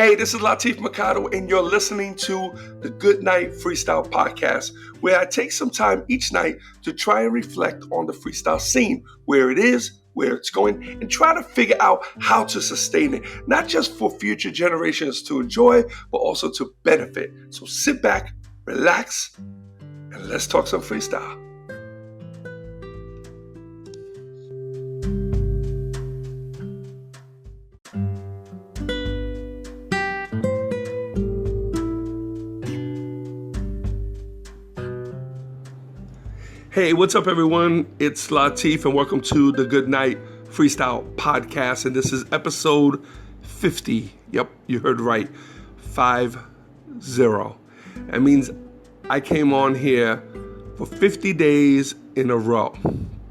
Hey, this is Latif Mercado, and you're listening to the Goodnight Freestyle podcast, where I take some time each night to try and reflect on the freestyle scene, where it is, where it's going, and try to figure out how to sustain it, not just for future generations to enjoy, but also to benefit. So sit back, relax, and let's talk some freestyle. Hey, what's up, everyone? It's Latif, and welcome to the Goodnight Freestyle podcast. And this is episode 50. Yep, you heard right. 50. That means I came on here for 50 days in a row.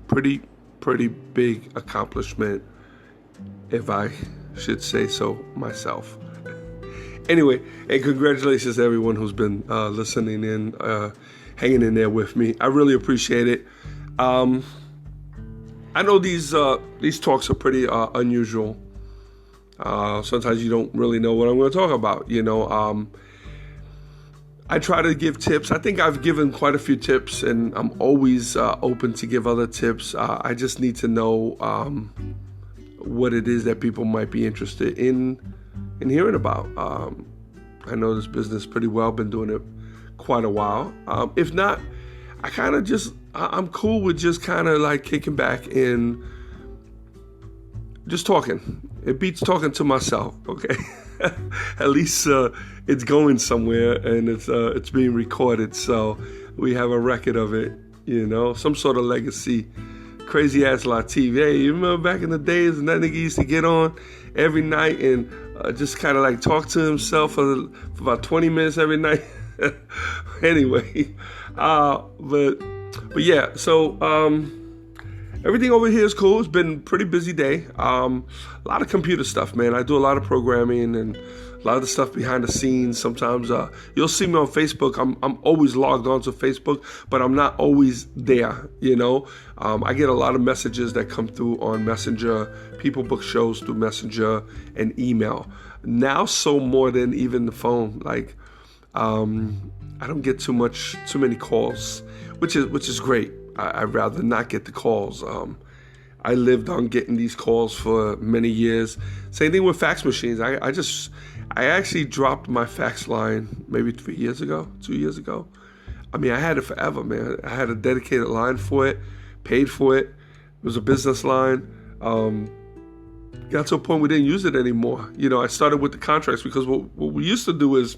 Pretty big accomplishment, if I should say so myself. Anyway, and congratulations to everyone who's been listening in, hanging in there with me. I really appreciate it. I know these talks are pretty unusual. Sometimes you don't really know what I'm going to talk about. I try to give tips. I think I've given quite a few tips, and I'm always open to give other tips. I just need to know what it is that people might be interested in hearing about. I know this business pretty well. Been doing it quite a while. If not, I'm cool with just kind of like kicking back and just talking. It beats talking to myself, okay? At least it's going somewhere, and it's being recorded, so we have a record of it, some sort of legacy. Crazy ass Latif. Hey, you remember back in the days when that nigga used to get on every night and just kind of like talk to himself for about 20 minutes every night? Anyway, but yeah, so everything over here is cool. It's been a pretty busy day. A lot of computer stuff, man. I do a lot of programming and a lot of the stuff behind the scenes. Sometimes you'll see me on Facebook. I'm always logged on to Facebook, but I'm not always there, I get a lot of messages that come through on Messenger. People book shows through Messenger and email. Now so more than even the phone. Like, I don't get too many calls, which is great. I'd rather not get the calls. I lived on getting these calls for many years. Same thing with fax machines. I actually dropped my fax line maybe 2 years ago. I mean, I had it forever, man. I had a dedicated line for it, paid for it. It was a business line. Got to a point we didn't use it anymore. I started with the contracts because what we used to do is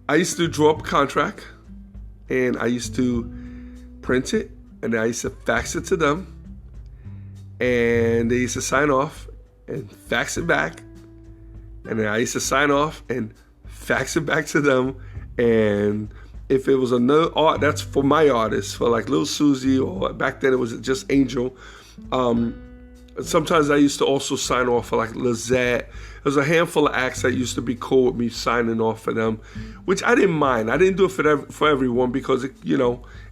I used to draw up a contract, and I used to print it, and I used to fax it to them, and they used to sign off and fax it back, and then I used to sign off and fax it back to them. And if it was another art, that's for my artists, for like Lil Susie, or back then it was just Angel. Sometimes I used to also sign off for like Lizette. There's a handful of acts that used to be cool with me signing off for them, which I didn't mind. I didn't do it for everyone because it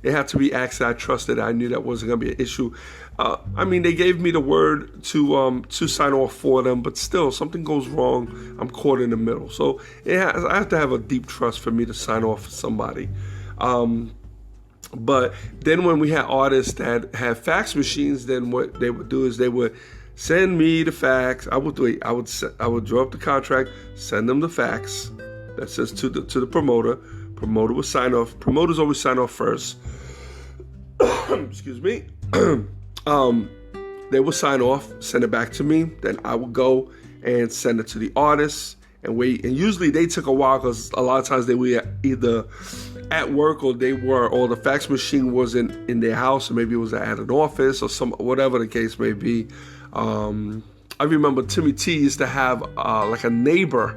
had to be acts that I trusted. I knew that wasn't gonna be an issue. They gave me the word to sign off for them, but still, something goes wrong, I'm caught in the middle. So I have to have a deep trust for me to sign off for somebody. But then when we had artists that had fax machines, then what they would do is they would send me the fax. I would draw up the contract, send them the fax that says to the promoter. Promoter would sign off. Promoters always sign off first. Excuse me. They would sign off, send it back to me. Then I would go and send it to the artists and wait. And usually they took a while because a lot of times they were either at work or the fax machine wasn't in their house, or maybe it was at an office or whatever the case may be. I remember Timmy T used to have like a neighbor.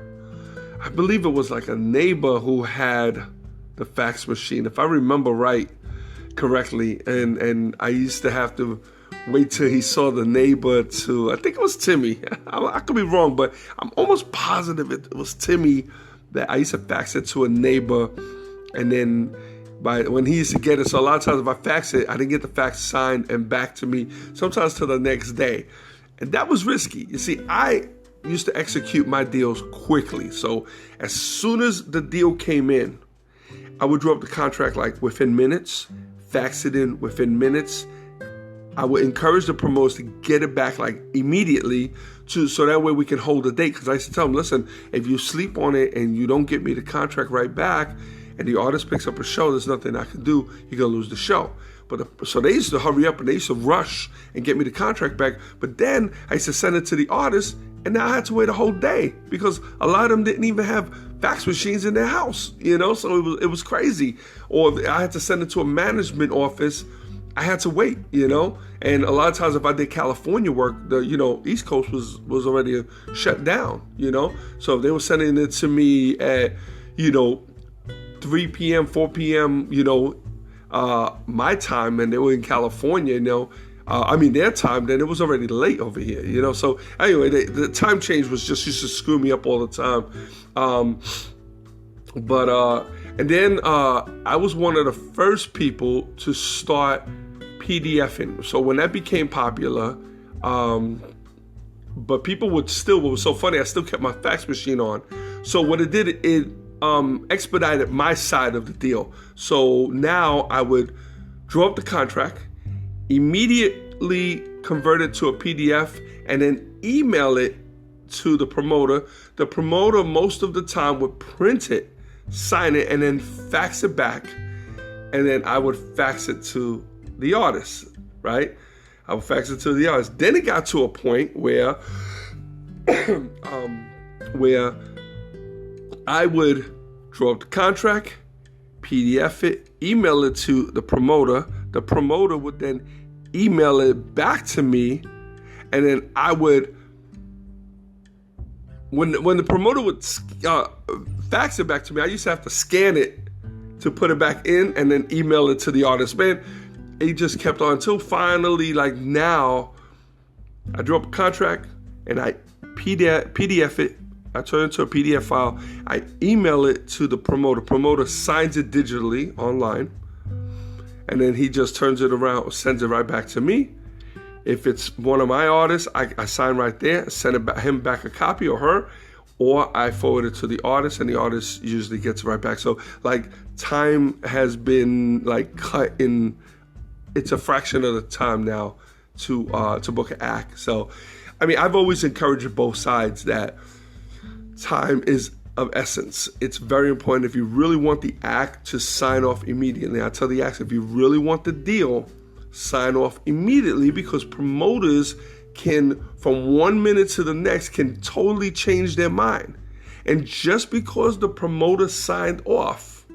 I believe it was like a neighbor who had the fax machine, if I remember correctly. And I used to have to wait till he saw the neighbor I think it was Timmy. I could be wrong, but I'm almost positive it was Timmy that I used to fax it to a neighbor. And then when he used to get it, so a lot of times if I fax it, I didn't get the fax signed and back to me, sometimes till the next day. And that was risky. You see, I used to execute my deals quickly. So as soon as the deal came in, I would draw up the contract like within minutes, fax it in within minutes. I would encourage the promoters to get it back like immediately so that way we can hold a date. Because I used to tell them, listen, if you sleep on it and you don't get me the contract right back and the artist picks up a show, there's nothing I can do. You're going to lose the show. So they used to hurry up and they used to rush and get me the contract back. But then I used to send it to the artist, and now I had to wait a whole day because a lot of them didn't even have fax machines in their house, so it was crazy. Or I had to send it to a management office. I had to wait, and a lot of times if I did California work, the East Coast was already shut down, so if they were sending it to me at 3 p.m., 4 p.m., my time, and they were in California, their time, then it was already late over here, so anyway, the time change was just used to screw me up all the time. And then I was one of the first people to start PDFing. So when that became popular, but people would still, what was so funny, I still kept my fax machine on. So what it did, it expedited my side of the deal. So now I would draw up the contract, immediately convert it to a PDF, and then email it to the promoter. The promoter most of the time would print it, sign it, and then fax it back. And then I would fax it to the artist, right? I would fax it to the artist. Then it got to a point where where I would draw up the contract, PDF it, email it to the promoter. The promoter would then email it back to me, and then I would, when the promoter would fax it back to me, I used to have to scan it to put it back in and then email it to the artist. Man, it just kept on until finally, like now, I draw up a contract and I PDF it. I turn it into a PDF file. I email it to the promoter. Promoter signs it digitally online, and then he just turns it around, sends it right back to me. If it's one of my artists, I sign right there, send him back a copy, or her, or I forward it to the artist, and the artist usually gets it right back. So like time has been like cut in. It's a fraction of the time now to book an act. So, I mean, I've always encouraged both sides that time is of essence. It's very important. If you really want the act to sign off immediately, I tell the acts, if you really want the deal, sign off immediately, because promoters can, from 1 minute to the next, can totally change their mind. And just because the promoter signed off,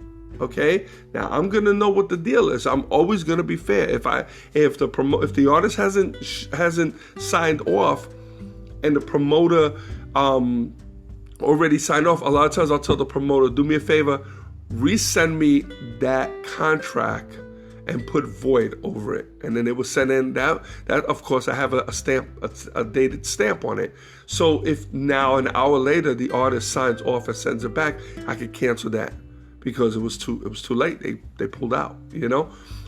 okay, now I'm gonna know what the deal is. I'm always gonna be fair. If the artist hasn't signed off and the promoter already signed off, a lot of times I'll tell the promoter, do me a favor, resend me that contract and put void over it. And then they will send in that of course I have a stamp, a dated stamp on it. So if now an hour later the artist signs off and sends it back, I could cancel that because it was too late. They pulled out,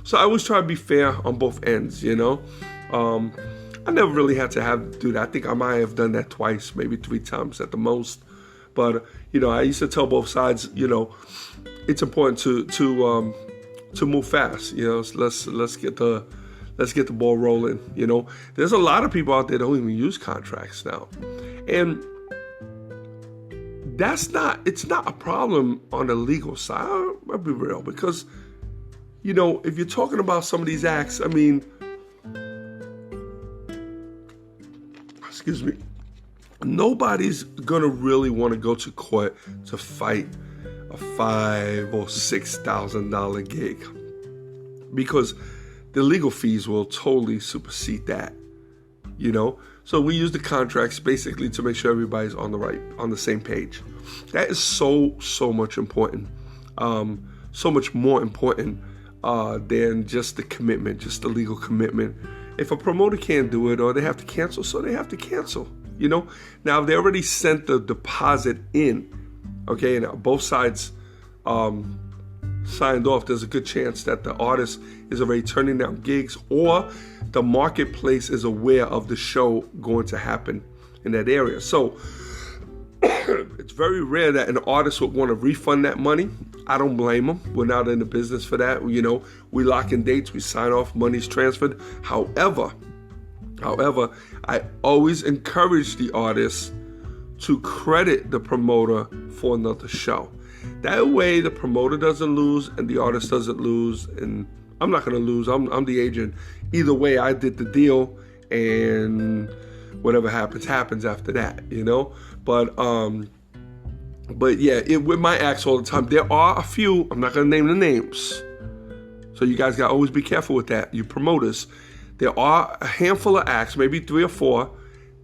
So I always try to be fair on both ends, I never really had to do that. I think I might have done that twice, maybe 3 times at the most. But I used to tell both sides, it's important to move fast. Let's get the ball rolling. There's a lot of people out there that don't even use contracts now, and it's not a problem on the legal side. I'll be real, because if you're talking about some of these acts, I mean, excuse me, nobody's gonna really want to go to court to fight a $5,000 or $6,000 gig, because the legal fees will totally supersede that. So we use the contracts basically to make sure everybody's on the same page. That is so much important, so much more important than just the commitment, just the legal commitment. If a promoter can't do it, or they have to cancel, so they have to cancel. Now if they already sent the deposit in, okay, and both sides signed off, there's a good chance that the artist is already turning down gigs, or the marketplace is aware of the show going to happen. in that area. So it's very rare that an artist would want to refund that money. I don't blame them. We're not in the business for that. We lock in dates, we sign off, money's transferred. However, I always encourage the artist to credit the promoter for another show. That way the promoter doesn't lose and the artist doesn't lose, and I'm not going to lose. I'm the agent. Either way, I did the deal, and whatever happens after that, But yeah, with my acts all the time, there are a few, I'm not going to name the names, so you guys got to always be careful with that, you promoters. There are a handful of acts, maybe 3 or 4,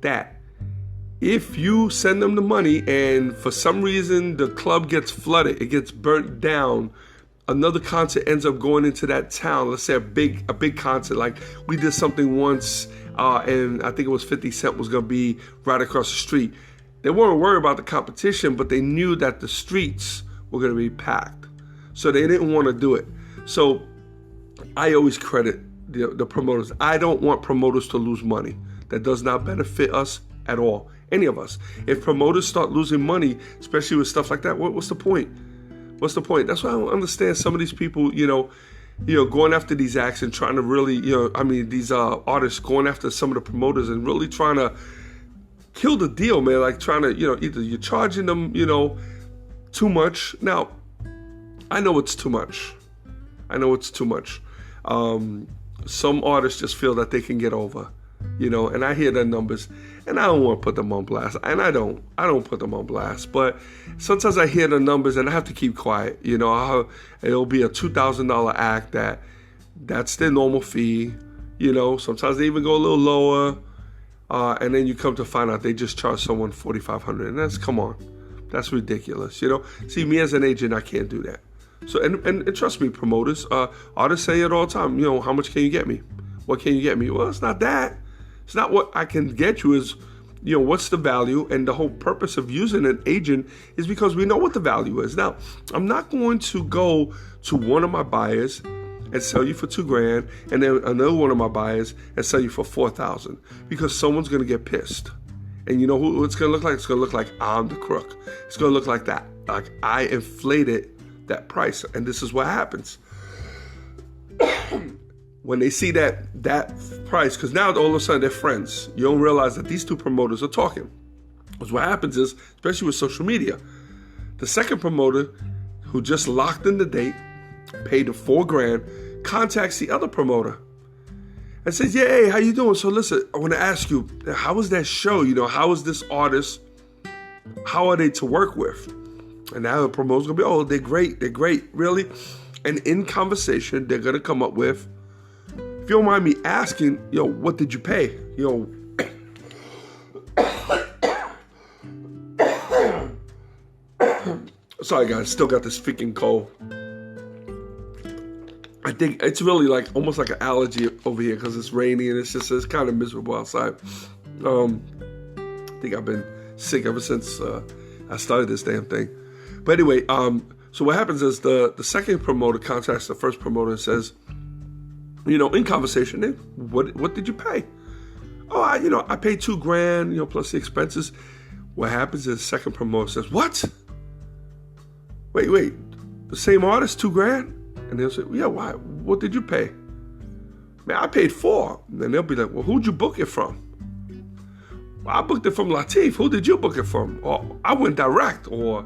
that if you send them the money and for some reason the club gets flooded, it gets burnt down, another concert ends up going into that town, let's say a big concert, like we did something once, and I think it was 50 Cent was going to be right across the street. They weren't worried about the competition, but they knew that the streets were going to be packed. So they didn't want to do it. So I always credit the promoters. I don't want promoters to lose money. That does not benefit us at all, any of us. If promoters start losing money, especially with stuff like that, what's the point? What's the point? That's why I don't understand some of these people, going after these acts and trying to really, these artists going after some of the promoters and really trying to kill the deal, man. Like trying to, either you're charging them, too much. Now, I know it's too much. Some artists just feel that they can get over, and I hear their numbers, and I don't want to put them on blast, and I don't put them on blast, but sometimes I hear the numbers and I have to keep quiet, it'll be a $2,000 act that's their normal fee, sometimes they even go a little lower, and then you come to find out they just charge someone $4,500, and come on, that's ridiculous, See, me as an agent, I can't do that. So, and trust me, promoters, artists say it all the time, how much can you get me? What can you get me? Well, it's not that. It's not what I can get you is, what's the value? And the whole purpose of using an agent is because we know what the value is. Now, I'm not going to go to one of my buyers and sell you for $2,000 and then another one of my buyers and sell you for $4,000 because someone's going to get pissed. And you know who it's going to look like? It's going to look like I'm the crook. It's going to look like that. Like I inflated that price, and this is what happens when they see that price, because now all of a sudden they're friends. You don't realize that these two promoters are talking. Because what happens is, especially with social media, the second promoter who just locked in the date, paid the $4,000, contacts the other promoter and says, "Yeah, hey, how you doing? So listen, I want to ask you, how was that show? How is this artist? How are they to work with?" And now the promoter's going to be, "Oh, they're great, really?" And in conversation, they're going to come up with, if you don't mind me asking, what did you pay? Sorry, guys, still got this freaking cold. I think it's really like almost like an allergy over here because it's rainy and it's kind of miserable outside. I think I've been sick ever since I started this damn thing. But anyway, so what happens is the second promoter contacts the first promoter and says, in conversation, what did you pay? Oh, I paid $2,000, plus the expenses. What happens is the second promoter says, "What? Wait, the same artist, $2,000?" And they'll say, "Yeah, why? What did you pay?" "Man, I paid $4,000. And then they'll be like, "Well, who'd you book it from?" "Well, I booked it from Latif. Who did you book it from?" Or "I went direct," or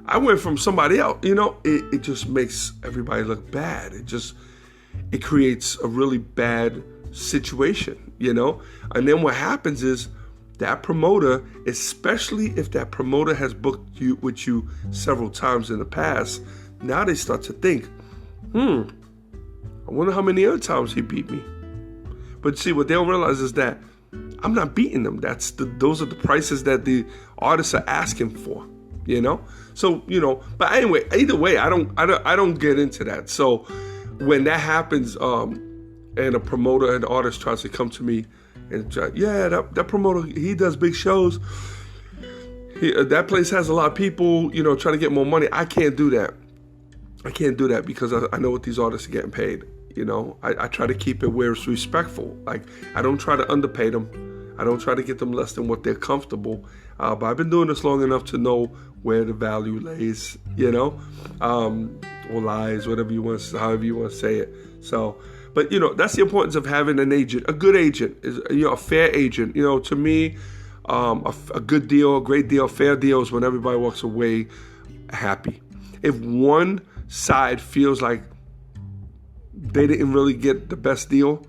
"I went from somebody else." It just makes everybody look bad. It creates a really bad situation, And then what happens is that promoter, especially if that promoter has booked you with you several times in the past, now they start to think, I wonder how many other times he beat me. But see, what they don't realize is that I'm not beating them. Those are the prices that the artists are asking for, So, but anyway, either way, I don't get into that. So when that happens, and a promoter and artist tries to come to me and try, that promoter, he does big shows. That place has a lot of people, trying to get more money. I can't do that. Because I know what these artists are getting paid. I try to keep it where it's respectful. Like, I don't try to underpay them. I don't try to get them less than what they're comfortable. But I've been doing this long enough to know where the value lays, or lies, however you want to say it. So, but that's the importance of having an agent. A good agent is, a fair agent. To me, a good deal, a great deal, fair deal is when everybody walks away happy. If one side feels like they didn't really get the best deal,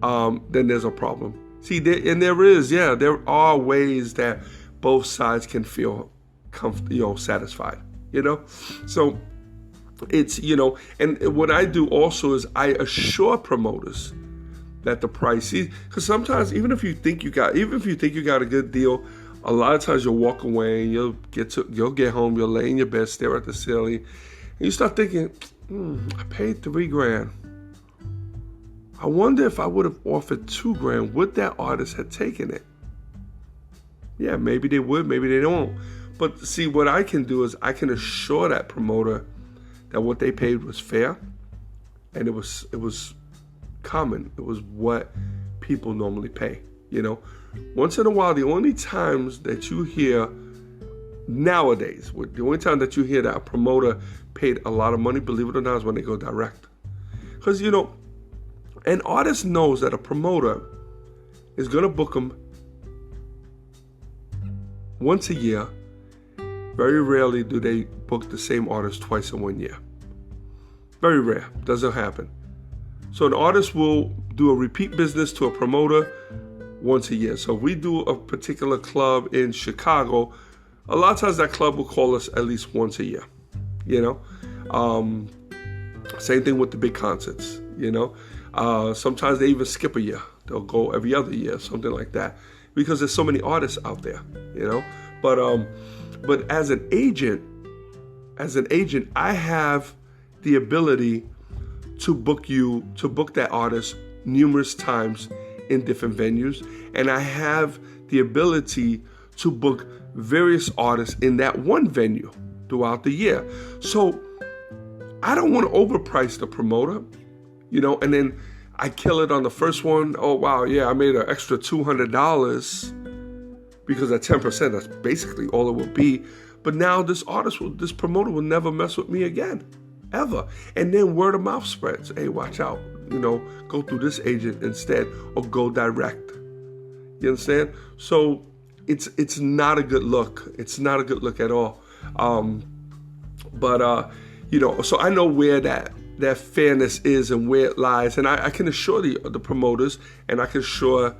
then there's a problem. See, there are ways that both sides can feel satisfied, So it's, and what I do also is I assure promoters that the price, because sometimes even if you think you got a good deal, a lot of times you'll walk away and you'll get home, you'll lay in your bed, stare at the ceiling, and you start thinking, I paid $3,000. I wonder if I would have offered $2,000, would that artist have taken it? Yeah, maybe they would, maybe they don't. But see, what I can do is I can assure that promoter that what they paid was fair, and it was common. It was what people normally pay. Once in a while, the only times that you hear nowadays, the only time that you hear that a promoter paid a lot of money, believe it or not, is when they go direct. Because an artist knows that a promoter is going to book them once a year. Very rarely do they book the same artist twice in 1 year. Very rare. Doesn't happen. So an artist will do a repeat business to a promoter once a year. So if we do a particular club in Chicago, a lot of times that club will call us at least once a year. Same thing with the big concerts. Sometimes they even skip a year. They'll go every other year, something like that, because there's so many artists out there. But as an agent, I have the ability to book that artist numerous times in different venues, and I have the ability to book various artists in that one venue throughout the year. So I don't want to overprice the promoter, and then I kill it on the first one. Oh, wow, yeah, I made an extra $200 because at 10%, that's basically all it will be. But now this promoter will never mess with me again, ever. And then word of mouth spreads. Hey, watch out, go through this agent instead, or go direct. You understand? So it's not a good look. It's not a good look at all. So I know where that fairness is and where it lies, and I can assure the promoters, and I can assure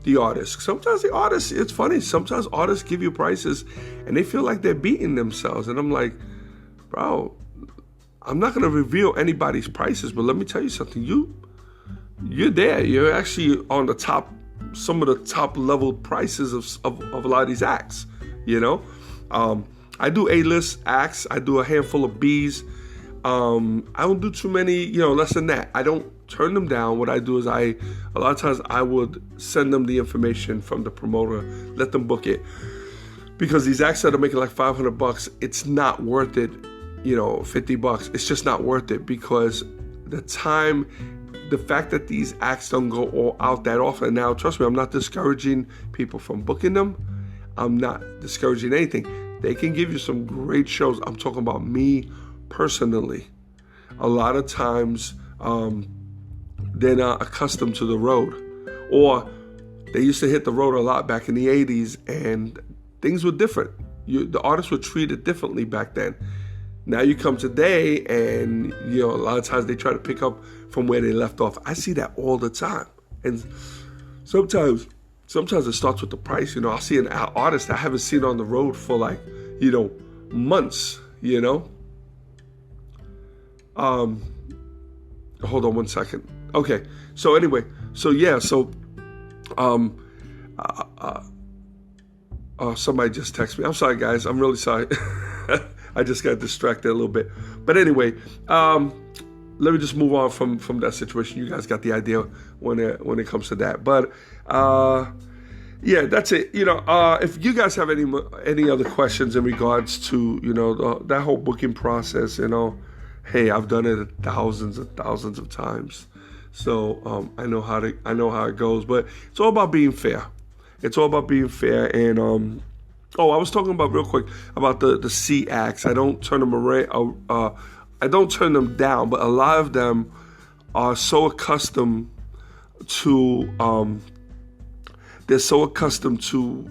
the artists. Sometimes the artists, it's funny, sometimes artists give you prices and they feel like they're beating themselves, and I'm like, bro, I'm not going to reveal anybody's prices, but let me tell you something, you're there, you're actually on the top, some of the top level prices of a lot of these acts. I do A-list acts, I do a handful of Bs. I don't do too many, less than that. I don't turn them down. What I do is a lot of times I would send them the information from the promoter, let them book it. Because these acts that are making like $500, it's not worth it, $50. It's just not worth it, because the fact that these acts don't go all out that often. Now, trust me, I'm not discouraging people from booking them. I'm not discouraging anything. They can give you some great shows. I'm talking about me personally. A lot of times they're not accustomed to the road, or they used to hit the road a lot back in the 80s, and things were different. The artists were treated differently back then. Now you come today, and a lot of times they try to pick up from where they left off. I see that all the time, and sometimes it starts with the price. I'll see an artist I haven't seen on the road for like months. Hold on one second. Okay. So anyway, somebody just texted me. I'm sorry, guys. I'm really sorry. I just got distracted a little bit. But anyway, let me just move on from that situation. You guys got the idea when it comes to that. But yeah, that's it. If you guys have any other questions in regards to that whole booking process, hey, I've done it thousands and thousands of times. So I know how it goes. But it's all about being fair. It's all about being fair. And I was talking about real quick about the C acts. I don't turn them around. I don't turn them down, but a lot of them are so accustomed to. They're so accustomed to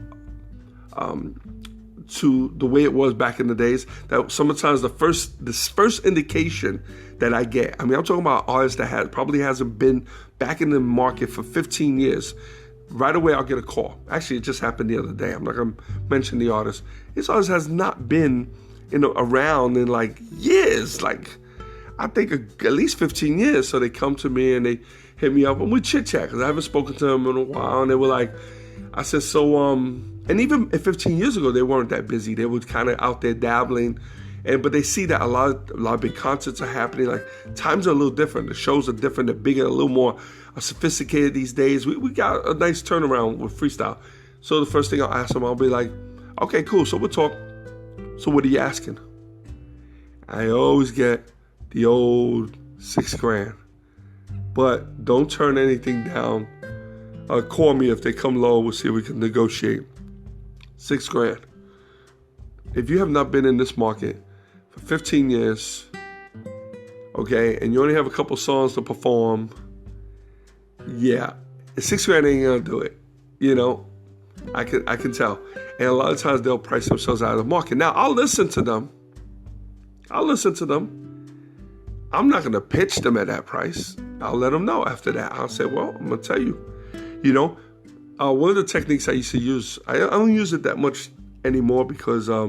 the way it was back in the days that sometimes the first indication that I get, I mean, I'm talking about artists that probably hasn't been back in the market for 15 years. Right away, I'll get a call. Actually, it just happened the other day. I'm not going to mention the artist. This artist has not been around in like years, like I think at least 15 years. So they come to me and they hit me up and we chit chat because I haven't spoken to them in a while. And they were like, I said, so, and even 15 years ago, they weren't that busy. They were kind of out there dabbling. But they see that a lot of big concerts are happening. Like times are a little different. The shows are different. They're bigger, a little more sophisticated these days. We got a nice turnaround with freestyle. So the first thing I'll ask them, I'll be like, okay, cool. So we'll talk. So what are you asking? I always get the old $6,000, but don't turn anything down. Call me if they come low. We'll see if we can negotiate. $6,000. If you have not been in this market for 15 years, okay, and you only have a couple songs to perform, yeah, $6,000 ain't gonna do it. I can tell. And a lot of times they'll price themselves out of the market. Now I'll listen to them. I'm not gonna pitch them at that price. I'll let them know after that. I'll say, well, I'm gonna tell you. One of the techniques I used to use, I don't use it that much anymore because I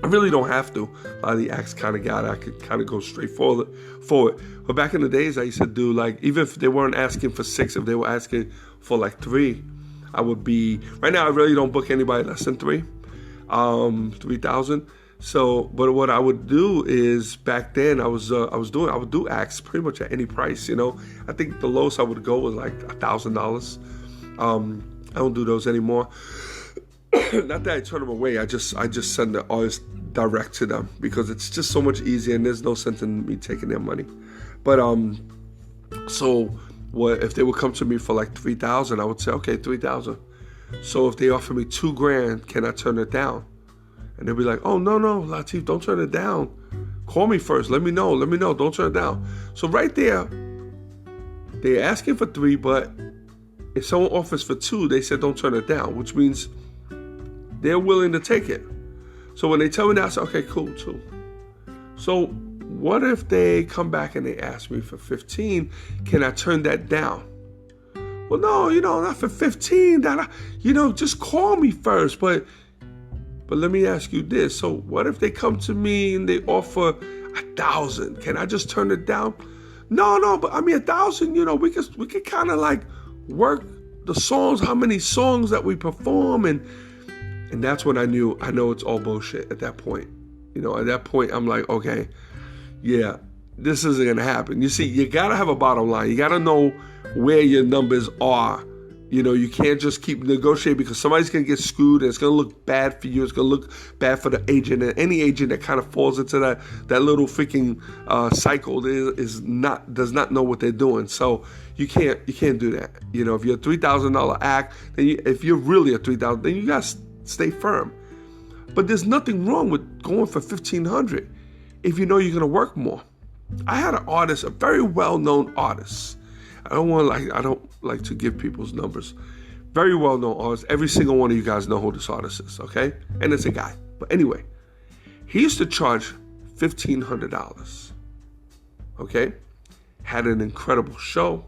really don't have to. A lot of the acts kind of got, I could kind of go straight forward. But back in the days, I used to do like, even if they weren't asking for 6, if they were asking for like 3, I would be, right now I really don't book anybody less than 3,000. So, but what I would do is back then I would do acts pretty much at any price. I think the lowest I would go was like $1,000. I don't do those anymore. Not that I turn them away. I just send the artist direct to them because it's just so much easier and there's no sense in me taking their money. But so what if they would come to me for like 3,000? I would say, okay, 3,000. So if they offer me $2,000, can I turn it down? And they'll be like, oh, no, Latif, don't turn it down. Call me first. Let me know. Don't turn it down. So right there, they're asking for 3, but if someone offers for 2, they said don't turn it down, which means they're willing to take it. So when they tell me that, I say, okay, cool, 2. So what if they come back and they ask me for 15? Can I turn that down? Well, no, not for 15. Just call me first. But let me ask you this. So what if they come to me and they offer 1,000? Can I just turn it down? No, but I mean 1,000, we could kind of like work the songs, how many songs that we perform, and that's when I know it's all bullshit at that point. At that point I'm like, okay, yeah, this isn't gonna happen. You see, you gotta have a bottom line. You gotta know where your numbers are. You can't just keep negotiating because somebody's going to get screwed and it's going to look bad for you. It's going to look bad for the agent. And any agent that kind of falls into that little freaking cycle does not know what they're doing. So you can't do that. If you're a $3,000 act, then if you're really a $3,000, then you got to stay firm. But there's nothing wrong with going for $1,500 if you know you're going to work more. I had an artist, a very well-known artist. I don't like to give people's numbers. Very well-known artist. Every single one of you guys know who this artist is, okay? And it's a guy. But anyway, he used to charge $1,500, okay? Had an incredible show.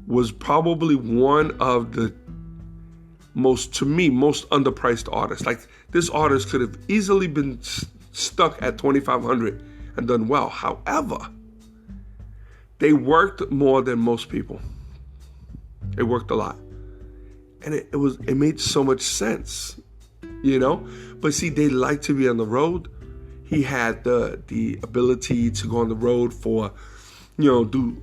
Was probably one of the most underpriced artists. Like, this artist could have easily been stuck at $2,500 and done well. However, they worked more than most people. They worked a lot. And it made so much sense, But see, they like to be on the road. He had the ability to go on the road for, do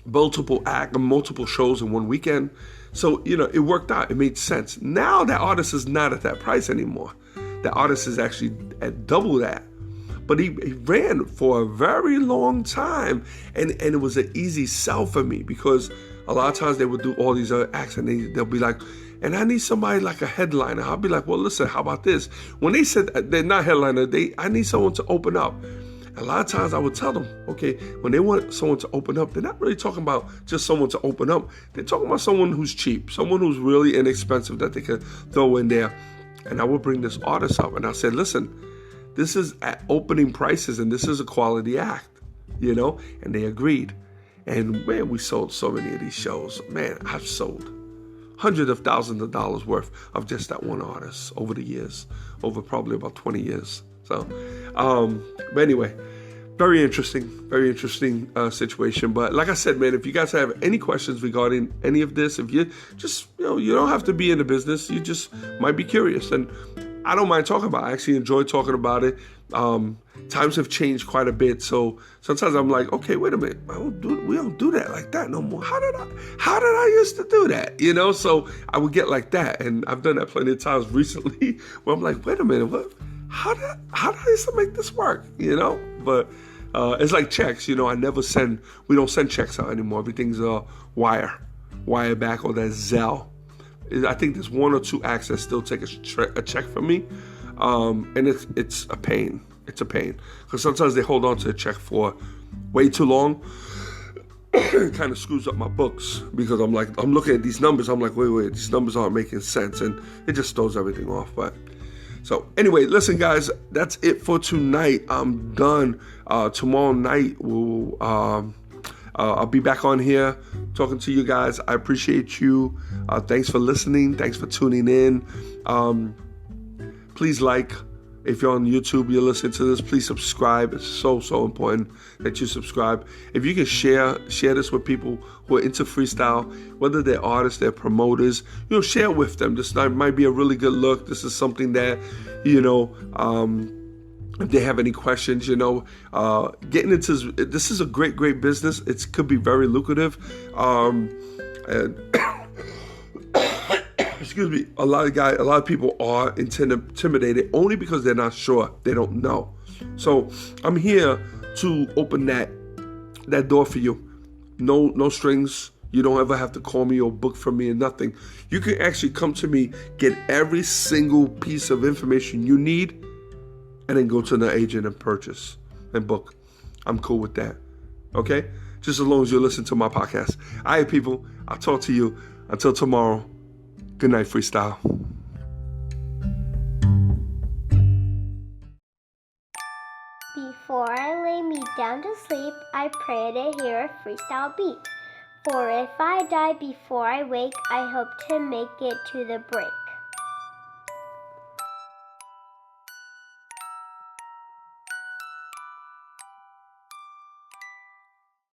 multiple shows in one weekend. So, it worked out. It made sense. Now that artist is not at that price anymore. The artist is actually at double that. but he ran for a very long time, and it was an easy sell for me because a lot of times they would do all these other acts, and they'll be like, and I need somebody like a headliner. I'll be like, well, listen, how about this? When they said they're not headliner, I need someone to open up. A lot of times I would tell them, okay, when they want someone to open up, they're not really talking about just someone to open up. They're talking about someone who's cheap, someone who's really inexpensive that they can throw in there. And I would bring this artist up, and I said, listen, this is at opening prices, and this is a quality act, And they agreed. And man, we sold so many of these shows. Man, I've sold hundreds of thousands of dollars worth of just that one artist over the years, over probably about 20 years. So, but anyway, very interesting situation. But like I said, man, if you guys have any questions regarding any of this, if you just, you don't have to be in the business, you just might be curious. And I don't mind talking about it. I actually enjoy talking about it. Times have changed quite a bit. So sometimes I'm like, okay, wait a minute. We don't do that like that no more. How did I used to do that? So I would get like that. And I've done that plenty of times recently where I'm like, wait a minute, what? How did I used to make this work? But it's like checks. We don't send checks out anymore. Everything's wire back, or that Zelle. I think there's one or two acts that still take a check from me, and it's a pain. It's a pain because sometimes they hold on to a check for way too long. It kind of screws up my books because I'm looking at these numbers. I'm like, wait, these numbers aren't making sense, and it just throws everything off. But so anyway, listen, guys, that's it for tonight. I'm done. Tomorrow night, I'll be back on here talking to you guys. I appreciate you. Thanks for listening. Thanks for tuning in. Please if you're on YouTube, you're listening to this, please subscribe. It's so important that you subscribe. If you can share this with people who are into freestyle, whether they're artists, they're promoters, share with them. This might be a really good look. This is something that, if they have any questions, getting into this is a great business. It could be very lucrative. And excuse me, a lot of people are intimidated only because they're not sure. They don't know. So I'm here to open that door for you. No strings. You don't ever have to call me or book from me or nothing. You can actually come to me, get every single piece of information you need, and then go to the agent and purchase and book. I'm cool with that. Okay? Just as long as you listen to my podcast. All right, people. I'll talk to you. Until tomorrow. Goodnight Freestyle. Before I lay me down to sleep, I pray to hear a freestyle beat. For if I die before I wake, I hope to make it to the break.